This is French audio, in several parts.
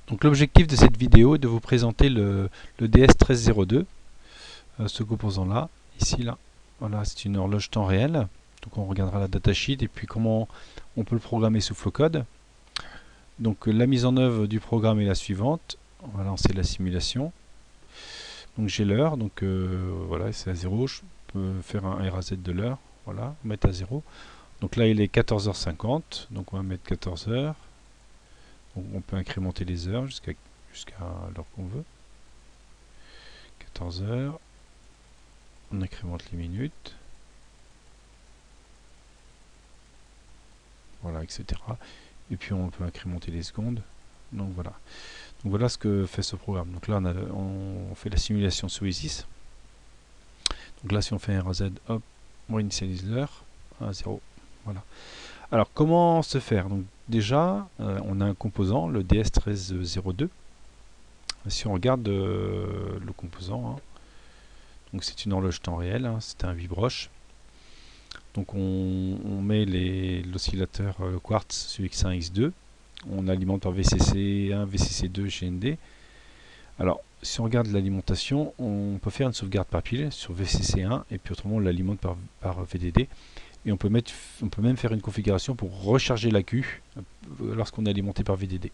Donc l'objectif de cette vidéo est de vous présenter le DS1302, ce composant là, ici là. Voilà, c'est une horloge temps réel. Donc on regardera la datasheet et puis comment on peut le programmer sous Flowcode. Donc la mise en œuvre du programme est la suivante. On va lancer la simulation. Donc j'ai l'heure, donc voilà, c'est à 0. Je peux faire un RAZ de l'heure. Voilà, mettre à 0. Donc là il est 14h50, donc on va mettre 14h. On peut incrémenter les heures jusqu'à l'heure qu'on veut. 14h. On incrémente les minutes. Voilà, etc. Et puis on peut incrémenter les secondes. Donc voilà. Donc voilà ce que fait ce programme. Donc là on fait la simulation sous ISIS. Donc là si on fait un RZ, hop, on initialise l'heure à 0. Voilà. Alors comment se faire? Donc déjà on a un composant, le DS1302. Si on regarde le composant, donc c'est une horloge temps réel, c'est un vibroche. Donc on met l'oscillateur quartz sur X1, X2. On alimente par VCC1, VCC2, GND. Alors, si on regarde l'alimentation, on peut faire une sauvegarde par pile sur VCC1 et puis autrement on l'alimente par VDD. Et on peut même faire une configuration pour recharger l'AQ lorsqu'on est alimenté par VDD.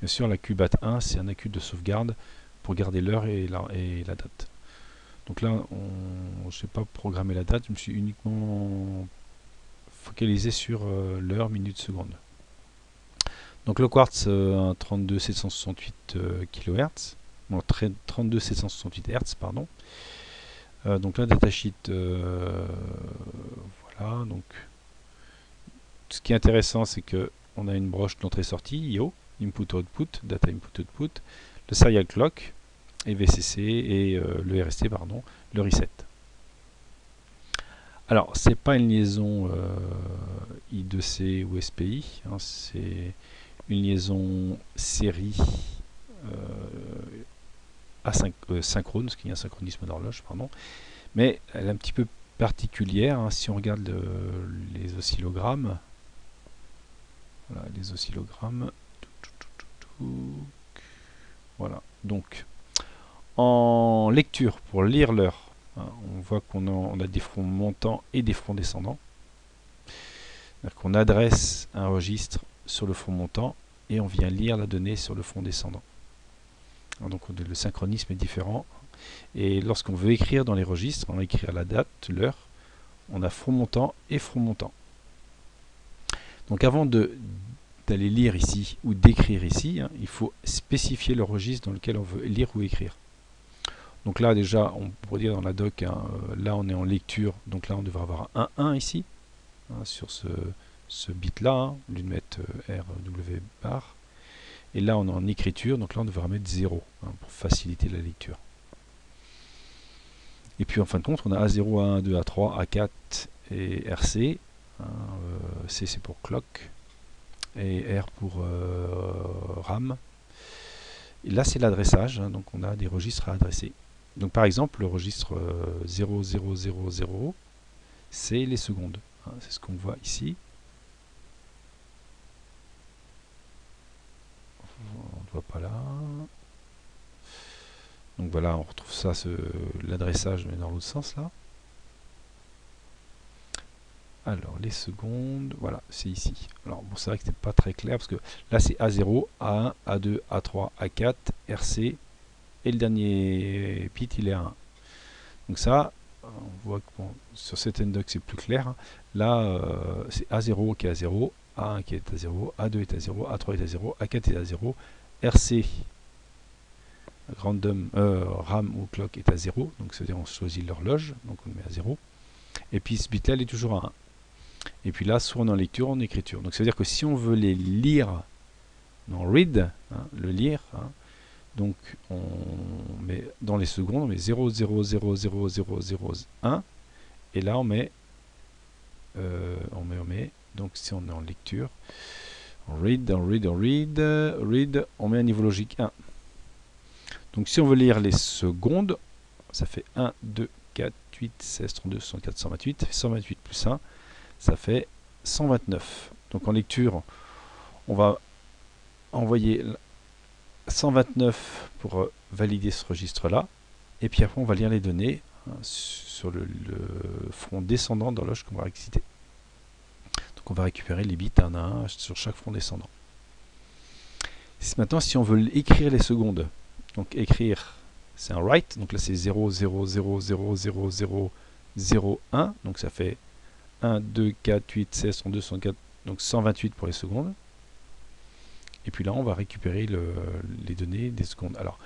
Bien sûr, l'AQ BAT1, c'est un AQ de sauvegarde pour garder l'heure et la date. Donc là, je ne sais pas programmer la date, je me suis uniquement focalisé sur l'heure, minute, seconde. Donc le quartz un 32768 kHz, bon, 32768 Hz, pardon. Donc là, datasheet, voilà. Donc ce qui est intéressant, c'est que on a une broche d'entrée-sortie, IO, input-output, data input-output, le serial clock, et VCC et le RST, pardon, le reset. Alors, c'est pas une liaison I2C ou SPI, c'est une liaison série synchrone, parce qu'il y a un synchronisme d'horloge, pardon, mais elle est un petit peu particulière. Si on regarde les oscillogrammes, voilà, les oscillogrammes, voilà, donc en lecture pour lire l'heure, on voit qu'on a des fronts montants et des fronts descendants. C'est-à-dire qu'on adresse un registre sur le front montant et on vient lire la donnée sur le front descendant. Alors donc le synchronisme est différent. Et lorsqu'on veut écrire dans les registres, on va écrire la date, l'heure, on a front montant et front montant. Donc avant d'aller lire ici ou d'écrire ici, il faut spécifier le registre dans lequel on veut lire ou écrire. Donc là déjà, on pourrait dire dans la doc, là on est en lecture, donc là on devrait avoir un 1 ici, sur ce bit là, lui mettre RW bar. Et là on est en écriture, donc là on devrait mettre 0 pour faciliter la lecture. Et puis en fin de compte, on a A0, A1, A2, A3, A4 et RC. C c'est pour clock et R pour RAM. Et là c'est l'adressage, donc on a des registres à adresser. Donc par exemple, le registre 0000, c'est les secondes. C'est ce qu'on voit ici. On ne voit pas là. Donc voilà, on retrouve ça, l'adressage, mais dans l'autre sens là. Alors les secondes, voilà, c'est ici. Alors bon, c'est vrai que c'est pas très clair parce que là c'est A0, A1, A2, A3, A4, RC et le dernier bit il est à 1. Donc ça, on voit que bon, sur cette index c'est plus clair. Là c'est A0 qui est à 0, A1 qui est à 0, A2 est à 0, A3 est à 0, A4 est à 0, RC random RAM ou clock est à 0, donc c'est-à-dire on choisit l'horloge, donc on le met à 0. Et puis ce bit là il est toujours à 1. Et puis là, soit on est en lecture, ou en écriture. Donc ça veut dire que si on veut les lire, dans read, le lire, donc on met dans les secondes, on met 0,0000001, et là on met, donc si on est en lecture, on read, on met un niveau logique 1. Donc si on veut lire les secondes, ça fait 1, 2, 4, 8, 16, 32, 64, 128, 128 plus 1, ça fait 129. Donc en lecture, on va envoyer 129 pour valider ce registre-là. Et puis après, on va lire les données sur le front descendant d'horloge qu'on va exciter. Donc on va récupérer les bits un à un sur chaque front descendant. Maintenant, si on veut écrire les secondes, donc écrire, c'est un write, donc là c'est 0, 0, 0, 0, 0, 0, 0, 1, donc ça fait 1, 2, 4, 8, 16, 32, 64, donc 128 pour les secondes. Et puis là, on va récupérer les données des secondes. Alors,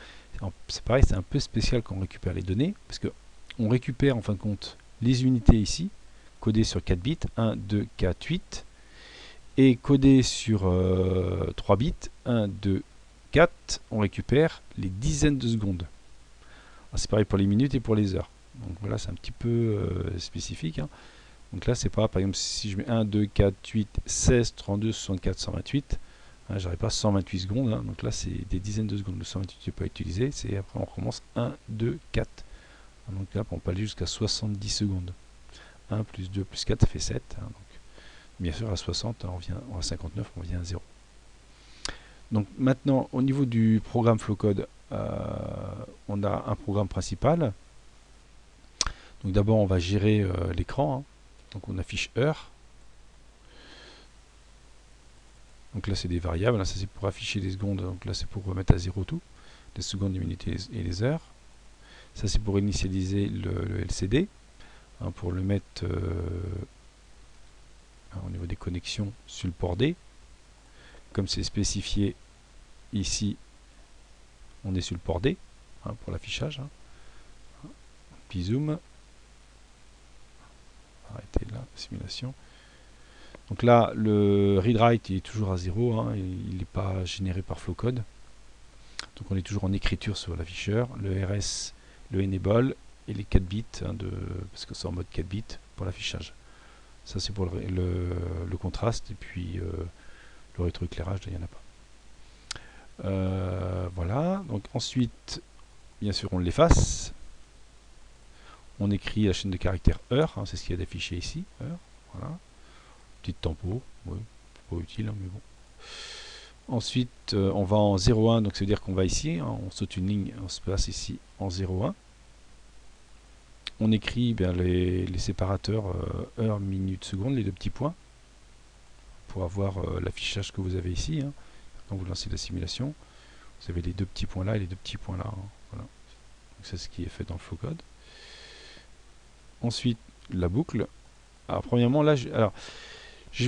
c'est pareil, c'est un peu spécial quand on récupère les données, parce que on récupère en fin de compte les unités ici, codées sur 4 bits, 1, 2, 4, 8, et codées sur 3 bits, 1, 2, 4, on récupère les dizaines de secondes. C'est pareil pour les minutes et pour les heures. Donc voilà, c'est un petit peu spécifique. Hein. Donc là, c'est pas, par exemple, si je mets 1, 2, 4, 8, 16, 32, 64, 128, hein, j'arrive pas 128 secondes. Hein. Donc là, c'est des dizaines de secondes. Le 128 n'est pas utilisé. C'est après, on recommence 1, 2, 4. Donc là, on peut aller jusqu'à 70 secondes. 1 plus 2 plus 4, ça fait 7. Hein. Donc, bien sûr, à 60, on revient, à 59, on revient à 0. Donc maintenant, au niveau du programme Flowcode, on a un programme principal. Donc d'abord, on va gérer l'écran. Hein. Donc on affiche heure. Donc là, c'est des variables. Là, ça c'est pour afficher les secondes. Donc là, c'est pour remettre à 0 tout. Les secondes, les minutes et les heures. Ça, c'est pour initialiser le LCD. Hein, pour le mettre au niveau des connexions sur le port D. Comme c'est spécifié ici, on est sur le port D hein, pour l'affichage. Hein. Puis zoom. Arrêtez la simulation. Donc là, le read-write est toujours à 0. Hein, il n'est pas généré par Flowcode. Donc on est toujours en écriture sur l'afficheur. Le RS, le enable et les 4 bits, hein, parce que c'est en mode 4 bits pour l'affichage. Ça c'est pour le contraste et puis le rétroéclairage, il n'y en a pas. Voilà, donc ensuite, bien sûr, on l'efface. On écrit la chaîne de caractères heure, hein, c'est ce qu'il y a d'affiché ici, heure, voilà. Petite tempo, oui, pas utile, hein, mais bon. Ensuite, on va en 0,1, donc ça veut dire qu'on va ici, hein, on saute une ligne, on se place ici en 0,1. On écrit bien, les séparateurs heure, minute, seconde, les deux petits points, pour avoir l'affichage que vous avez ici. Hein. Quand vous lancez la simulation, vous avez les deux petits points là et les deux petits points là. Hein. Voilà. C'est ce qui est fait dans le Flowcode. Ensuite, la boucle. Alors, premièrement, là, je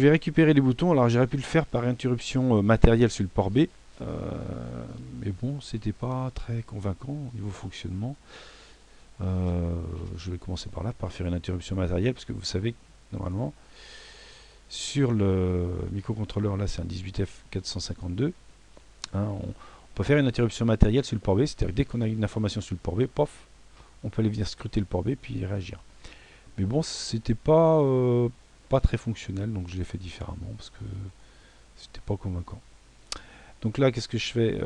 vais récupérer les boutons. Alors, j'aurais pu le faire par interruption matérielle sur le port B. Mais bon, c'était pas très convaincant au niveau fonctionnement. Je vais commencer par là, par faire une interruption matérielle, parce que vous savez que normalement, sur le microcontrôleur, là, c'est un 18F452. Hein, on peut faire une interruption matérielle sur le port B, c'est-à-dire dès qu'on a une information sur le port B, pof, on peut aller venir scruter le port B puis réagir. Mais bon, c'était pas très fonctionnel, donc je l'ai fait différemment parce que c'était pas convaincant. Donc là, qu'est-ce que je fais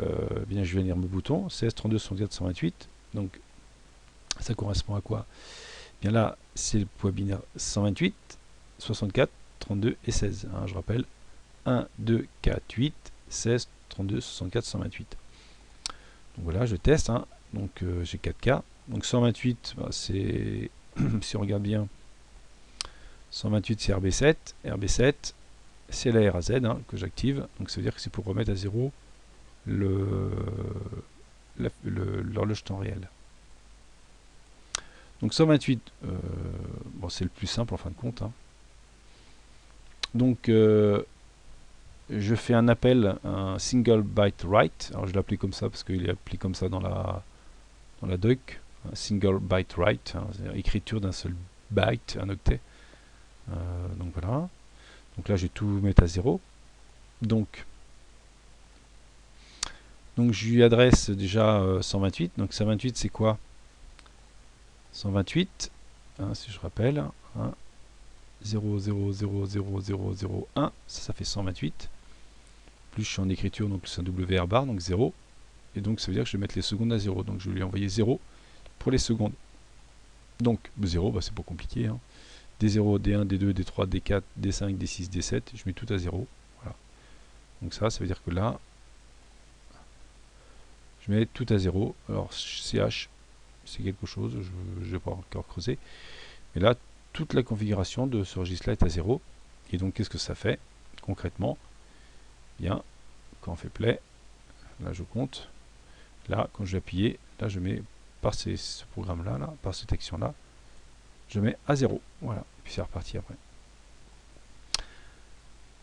bien, je vais lire mes boutons 16, 32, 64, 128. Donc ça correspond à quoi? Bien là, c'est le poids binaire 128, 64, 32 et 16. Hein, je rappelle 1, 2, 4, 8, 16, 32, 64, 128. Donc voilà, je teste. Hein. Donc j'ai 4K. Donc 128, bah, c'est si on regarde bien, 128 c'est RB7. RB7, c'est la RAZ hein, que j'active. Donc ça veut dire que c'est pour remettre à 0 l'horloge temps réel. Donc 128, bon, c'est le plus simple en fin de compte. Hein. Donc je fais un appel, un single byte write. Alors je l'ai appelé comme ça parce qu'il est appelé comme ça dans la doc. Un single byte write, hein, c'est-à-dire écriture d'un seul byte, un octet. Donc voilà. Donc là je vais tout mettre à 0. Donc je lui adresse déjà 128. Donc 128 c'est quoi? 128, hein, si je rappelle, hein, 0, 0, 0, 0, 0, 0, 1, ça fait 128. Plus je suis en écriture, donc c'est un WR bar, donc 0. Et donc ça veut dire que je vais mettre les secondes à 0. Donc je vais lui envoyer 0 pour les secondes. Donc 0, bah, c'est pas compliqué. Hein. D0, D1, D2, D3, D4, D5, D6, D7, je mets tout à 0. Voilà. Donc ça veut dire que là, je mets tout à 0. Alors CH, c'est quelque chose, je vais pas encore creuser. Mais là, toute la configuration de ce registre-là est à 0. Et donc, qu'est-ce que ça fait concrètement? Bien, quand on fait play, là je compte. Là, quand je vais appuyer, là je mets par ce programme-là, là, par cette action-là, je mets à 0. Voilà, puis c'est reparti après.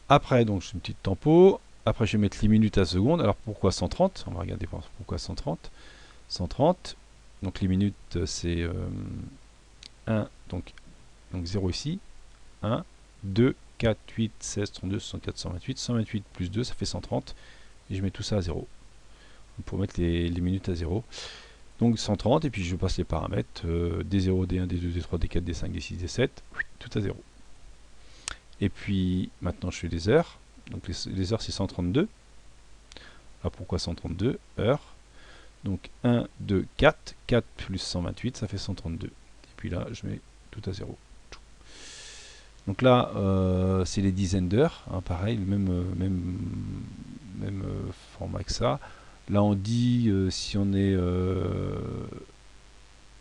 Après, donc, j'ai une petite tempo. Après, je vais mettre les minutes à seconde. Alors, pourquoi 130? On va regarder pourquoi 130. 130. Donc, les minutes, c'est 1, donc 0 ici. 1, 2, 4, 8, 16, 32, 64, 128. 128 plus 2, ça fait 130. Et je mets tout ça à 0. Pour mettre les minutes à 0. Donc 130, et puis je passe les paramètres. D0, D1, D2, D3, D4, D5, D6, D7. Tout à 0. Et puis, maintenant, je fais les heures. Donc les heures, c'est 132. Alors pourquoi 132 heures? Donc 1, 2, 4. 4 plus 128, ça fait 132. Et puis là, je mets tout à 0. Donc là, c'est les dizaines d'heures. Hein, pareil, même format que ça. Là, on dit si on est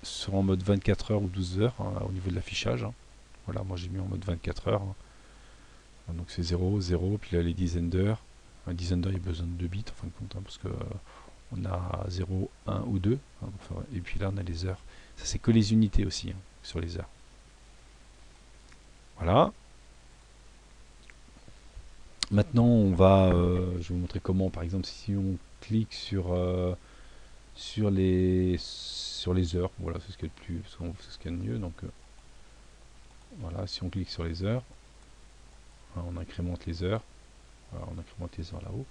sur en mode 24 heures ou 12 heures hein, au niveau de l'affichage. Hein. Voilà, moi j'ai mis en mode 24 heures. Hein. Donc c'est 0, 0, puis là les dizaines d'heures. Un dizaine d'heures, il y a besoin de 2 bits en fin de compte, hein, parce que on a 0, 1 ou 2. Hein, et puis là on a les heures. Ça c'est que les unités aussi, hein, sur les heures. Voilà. Maintenant on va, je vais vous montrer comment, par exemple si on clique sur les heures, voilà c'est ce qu'il y a de plus, c'est ce qu'il y a de mieux. Donc voilà, si on clique sur les heures, hein, on incrémente les heures. Voilà, on incrémente les heures là-haut.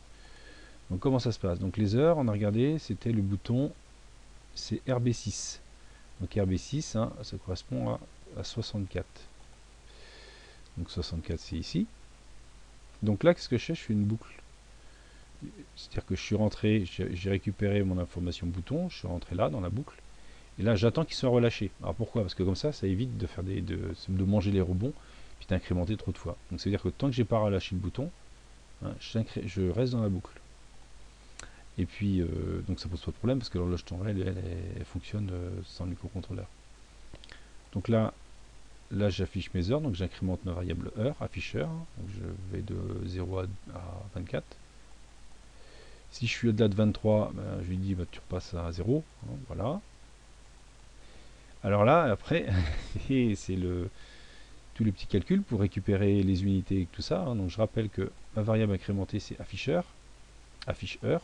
Donc comment ça se passe? Donc les heures, on a regardé, c'était le bouton, c'est RB6. Donc RB6, hein, ça correspond à 64. Donc 64 c'est ici. Donc là, qu'est-ce que je fais? Je fais une boucle. C'est-à-dire que je suis rentré, j'ai récupéré mon information bouton, je suis rentré là dans la boucle. Et là, j'attends qu'il soit relâché. Alors pourquoi? Parce que comme ça évite de faire de manger les rebonds, puis d'incrémenter trop de fois. Donc c'est-à-dire que tant que j'ai pas relâché le bouton, hein, je reste dans la boucle. Et puis, donc ça pose pas de problème parce que l'horloge temps réel, elle fonctionne sans le microcontrôleur. Donc là j'affiche mes heures, donc j'incrémente ma variable heure, afficheur. Donc je vais de 0 à 24. Si je suis au-delà de 23, ben, je lui dis bah, tu repasses à 0. Hein, voilà. Alors là, après, c'est tous les petits calculs pour récupérer les unités et tout ça. Hein. Donc je rappelle que ma variable incrémentée c'est afficheur, affiche heure.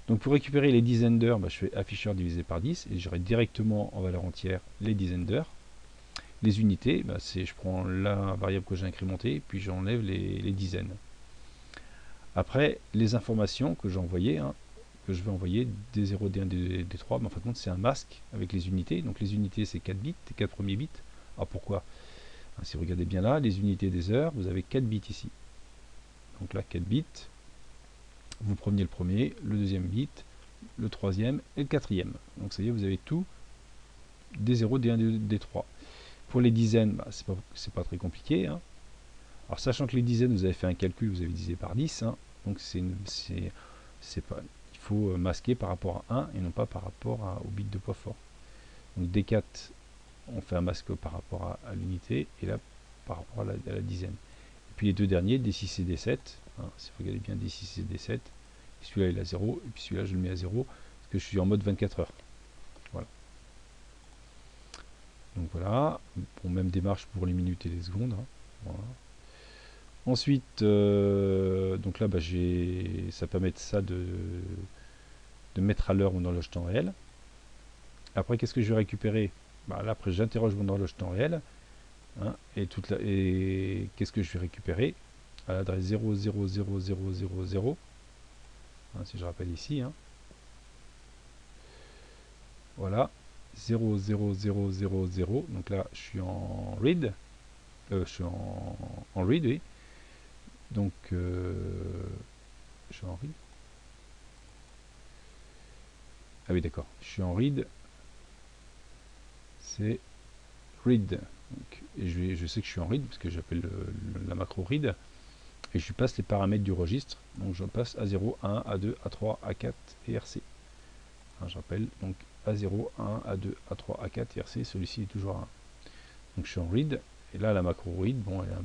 Donc pour récupérer les dizaines d'heures, bah, je fais afficheur divisé par 10 et j'aurai directement en valeur entière les dizaines d'heures. Les unités, bah, je prends la variable que j'ai incrémentée, puis j'enlève les dizaines. Après, les informations que j'ai envoyées, hein, que je vais envoyer D0, D1, D3, mais en fin de compte c'est un masque avec les unités. Donc les unités c'est 4 bits, les 4 premiers bits. Alors pourquoi? Si vous regardez bien là, les unités des heures, vous avez 4 bits ici. Donc là 4 bits, vous prenez le premier, le deuxième bit, le troisième et le quatrième. Donc ça y est, vous avez tout D0, D1, D3. Pour les dizaines, bah, c'est pas très compliqué. Hein. Alors sachant que les dizaines, vous avez fait un calcul, vous avez divisé par 10. Hein. Donc il faut masquer par rapport à 1 et non pas par rapport au bit de poids fort. Donc D4, on fait un masque par rapport à l'unité et là par rapport à la dizaine. Et puis les deux derniers, D6 et D7. Hein, si vous regardez bien D6 et D7, celui-là il est à 0 et puis celui-là je le mets à 0 parce que je suis en mode 24 heures. Voilà. Donc voilà, bon, même démarche pour les minutes et les secondes. Hein. Voilà. Ensuite, donc là, bah, ça permet de mettre à l'heure mon horloge temps réel. Après, qu'est-ce que je vais récupérer? Bah, là, après, j'interroge mon horloge temps réel. Hein, et qu'est-ce que je vais récupérer? À l'adresse 000000. Hein, si je rappelle ici. Hein. Voilà. 00000. Donc là, je suis en read. Je suis en read, oui. Donc, je suis en read. Ah oui, d'accord. Je suis en read. C'est read. Donc, et je sais que je suis en read parce que j'appelle la macro read. Et je lui passe les paramètres du registre. Donc, je passe A0, A1, A2, A3, A4 et RC. hein, je rappelle, donc A0, A1, A2, A3, A4, RC, celui-ci est toujours A1. Donc je suis en read, et là la macro read, bon, elle est un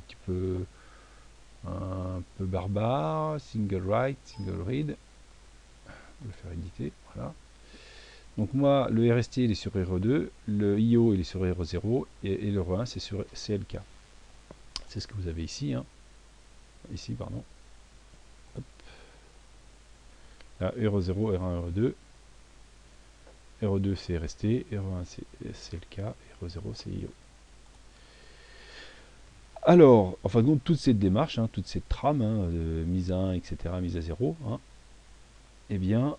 peu barbare, single write, single read, je vais le faire éditer, voilà. Donc moi, le RST il est sur RE2, le IO il est sur RE0, et le RE1 c'est sur CLK. C'est ce que vous avez ici, hein. Ici, pardon. Hop. Là, RE0, R1, RE2. RE2 c'est RST, RE1 c'est CLK, et RE0 c'est IO. Alors, enfin donc toute cette démarche, hein, toute cette trame, hein, mise à 1, etc., mise à 0, hein, eh bien,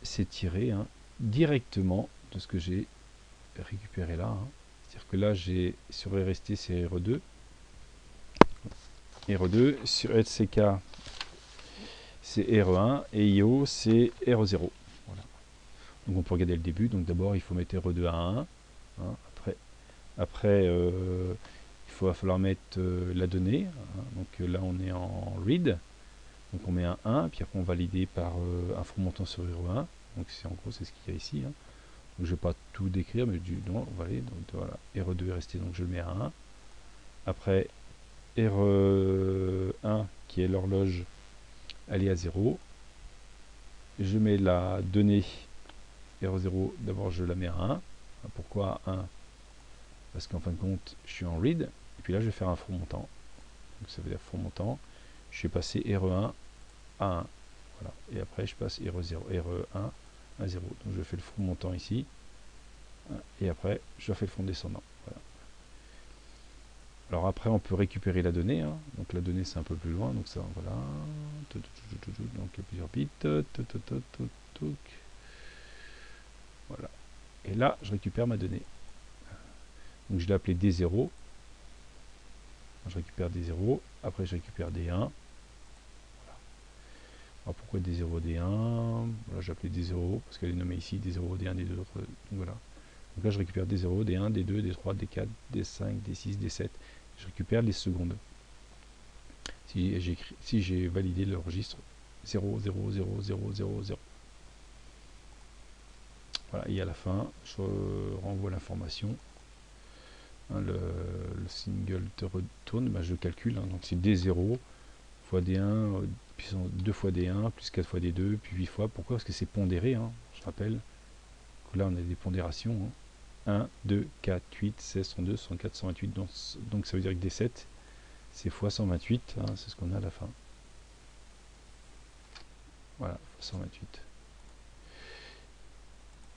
c'est tiré, hein, directement de ce que j'ai récupéré là. Hein. C'est-à-dire que là, j'ai sur RST, c'est RE2. RE2, sur LCK, c'est RE1, et IO, c'est RE0. Voilà. Donc on peut regarder le début. Donc d'abord, il faut mettre RE2 à 1. Hein. Après il va falloir mettre la donnée. Hein. Donc là, on est en read. Donc on met un 1, puis après on valide par un four montant sur RE1. Donc c'est en gros c'est ce qu'il y a ici. Hein. Donc je ne vais pas tout décrire, mais non, voilà, RE2 est resté, donc je le mets à 1. Après RE1 qui est l'horloge, elle est à 0. Je mets la donnée RE0, d'abord je la mets à 1. Pourquoi 1? Parce qu'en fin de compte, je suis en read, et puis là je vais faire un four montant. Donc ça veut dire four montant, je vais passer RE1 à 1. Voilà. Et après je passe RE0, RE1 à 0. Donc je fais le four montant ici, et après je fais le fond descendant. Voilà. Alors après on peut récupérer la donnée, hein. Donc la donnée c'est un peu plus loin, donc ça voilà, donc il y a plusieurs bits, voilà. Et là je récupère ma donnée. Donc je l'ai appelé D0, je récupère D0, après je récupère D1. Voilà. Alors pourquoi D0, D1? Voilà, j'ai appelé D0 parce qu'elle est nommée ici, D0, D1, D2, donc voilà. Donc là je récupère D0, D1, D2, D3, D4, D5, D6, D7. Je récupère les secondes. Si j'ai validé le registre 0, 0, 0, 0, 0, 0. Voilà, et à la fin, je renvoie l'information. Hein, le single te retourne, bah, je calcule, hein, donc c'est D0 fois D1, puissance 2 fois D1, plus 4 fois D2, puis 8 fois. Pourquoi? Parce que c'est pondéré, hein, je rappelle. Que là on a des pondérations. Hein. 1, 2, 4, 8, 16, 32, 104, 128. Donc ça veut dire que D7, c'est fois 128, hein, c'est ce qu'on a à la fin. Voilà, fois 128.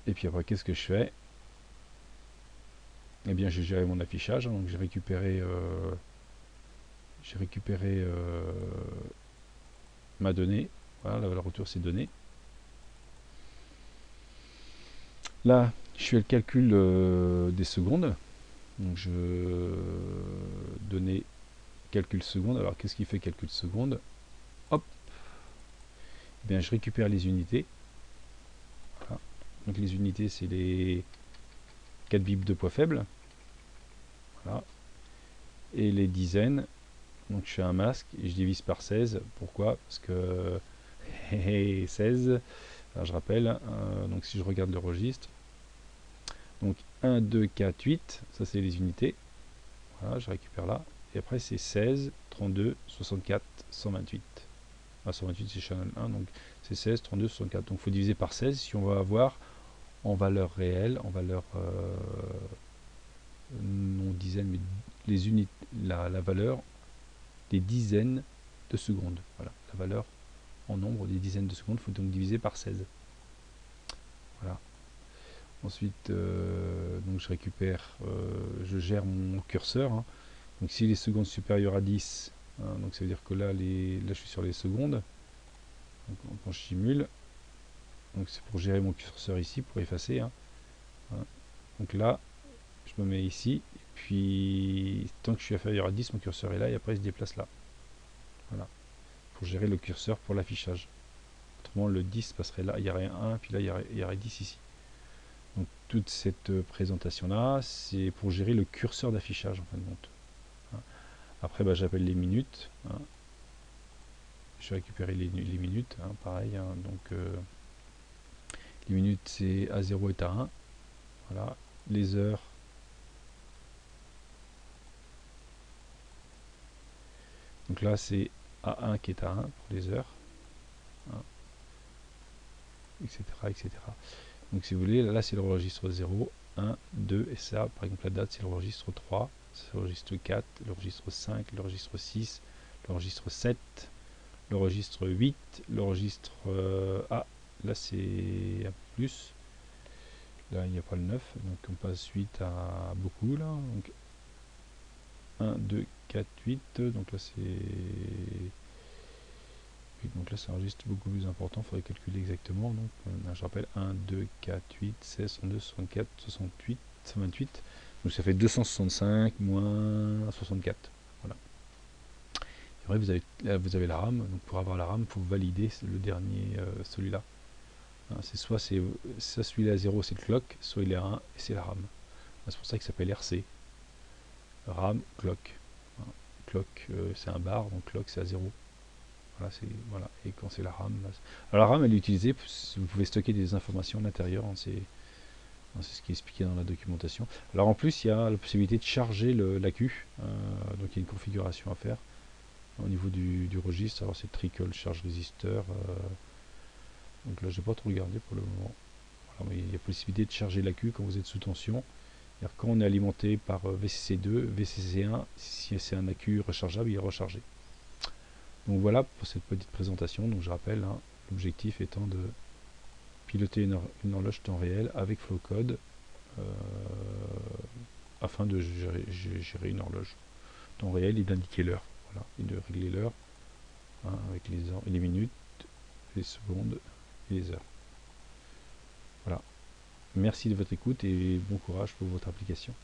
Et puis après, qu'est-ce que je fais? Eh bien, j'ai géré mon affichage, hein, donc j'ai récupéré ma donnée. Voilà, la valeur retour, c'est donnée. Là, je fais le calcul des secondes. Donc, je donnais calcul seconde. Alors, qu'est-ce qui fait calcul seconde? Hop. Eh bien, je récupère les unités. Voilà. Donc, les unités, c'est les 4 bips de poids faible. Voilà. Et les dizaines, donc je fais un masque et je divise par 16. Pourquoi? Parce que 16, alors je rappelle, donc si je regarde le registre, donc 1, 2, 4, 8, ça c'est les unités. Voilà, je récupère là. Et après c'est 16, 32, 64, 128. Ah, 128 c'est channel 1, donc c'est 16, 32, 64. Donc il faut diviser par 16 si on va avoir en valeur réelle, en valeur non dizaines, mais les unités, la valeur des dizaines de secondes. Voilà, la valeur en nombre des dizaines de secondes, il faut donc diviser par 16. Voilà. Ensuite, donc je récupère, je gère mon curseur. Hein. Donc si les secondes supérieures à 10, hein, donc ça veut dire que là, là je suis sur les secondes. Donc, quand je simule, donc c'est pour gérer mon curseur ici, pour effacer. Hein. Hein. Donc là, je me mets ici, et puis tant que je suis inférieur à 10, mon curseur est là, et après il se déplace là. Voilà. Pour gérer le curseur pour l'affichage. Autrement, le 10 passerait là, il y aurait un 1, puis là, il y aurait 10 ici. Donc toute cette présentation-là, c'est pour gérer le curseur d'affichage en fin de compte. Hein. Après, bah, j'appelle les minutes. Hein. Je vais récupérer les minutes, hein, pareil. Hein, donc Les minutes, c'est à 0 est à 1. Voilà. Les heures, donc là, c'est A1 qui est à 1 pour les heures, hein, etc., etc. Donc si vous voulez, là c'est le registre 0, 1, 2, et ça, par exemple la date c'est le registre 3, c'est le registre 4, le registre 5, le registre 6, le registre 7, le registre 8, le registre... ah, là c'est un peu plus, là il n'y a pas le 9, donc on passe 8 à beaucoup là, donc 1, 2, 4, 8, donc là c'est... Donc là c'est un registre beaucoup plus important, il faudrait calculer exactement. Donc je rappelle 1, 2, 4, 8, 16, 62, 64, 68, 128. Donc ça fait 265 moins 64. Voilà. Et après vous avez la RAM. Donc pour avoir la RAM, il faut valider le dernier, celui-là. Hein, c'est celui-là à 0 c'est le clock, soit il est à 1 et c'est la RAM. C'est pour ça qu'il s'appelle RC. RAM, clock. Hein, clock c'est un bar, donc clock c'est à 0. Voilà, voilà. Et quand c'est la RAM, alors la RAM elle est utilisée, vous pouvez stocker des informations à l'intérieur, hein, c'est ce qui est expliqué dans la documentation. Alors en plus il y a la possibilité de charger l'AQ, donc il y a une configuration à faire au niveau du registre. Alors c'est trickle charge résisteur, donc là j'ai pas trop regardé pour le moment. Voilà, mais il y a possibilité de charger l'AQ quand vous êtes sous tension. Quand on est alimenté par VCC2, VCC1, si c'est un AQ rechargeable, il est rechargé. Donc voilà pour cette petite présentation. Donc je rappelle, hein, l'objectif étant de piloter une horloge temps réel avec Flowcode afin de gérer une horloge temps réel et d'indiquer l'heure. Voilà, et de régler l'heure, hein, avec les heures et les minutes, les secondes et les heures. Voilà. Merci de votre écoute et bon courage pour votre application.